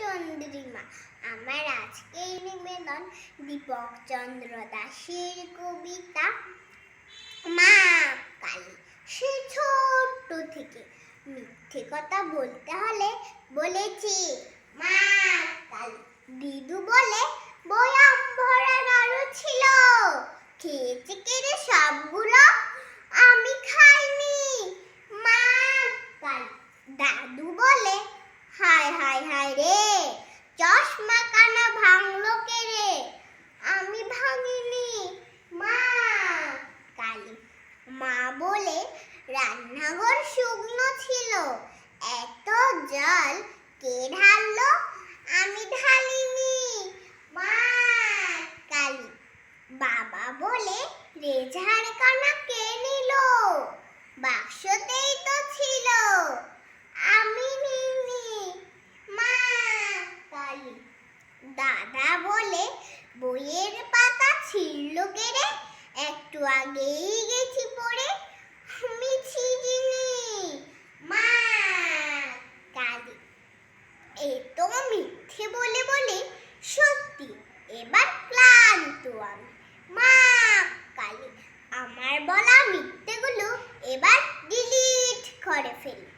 চন্দ্রিমা। আমার আজকের নিবেদন দীপক চন্দ্র দাশের কবিতা মা কালী। সে ছোট্ট থেকে মিথ্যে কথা বলতে হলে বলেছি মা কালী। দিদু বলে বয়াম ভরা নাড়ু ছিল, খেয়েছে কেড়ে সবগুলো, আমি খাইনি মা কালী। দাদু বলে হায় হায় হায় রে, চশমা কানা ভাঙলো কে রে, আমি ভাঙিনি মা কালী। মা বলে রান্নাঘর শুকনো ছিল, এত জল কে ঢাললো, আমি ঢালিনি মা কালী। বাবা বলে রেজার কানা কে নিল, বাক্সতেই তো ছিল, আমি নিইনি মা কালী। দাদা বলে বইয়ের পাতা ছিঁড়ল কেড়ে, একটু আগেই গেছি পড়ে, আমি ছিঁড়িনি মা কালী। এই তো মিথ্যে বলে বলে সত্যি এবার ক্লান্ত আমি মা কালী। আমার বলা মিথ্যেগুলো এবার ডিলিট করে ফেলি।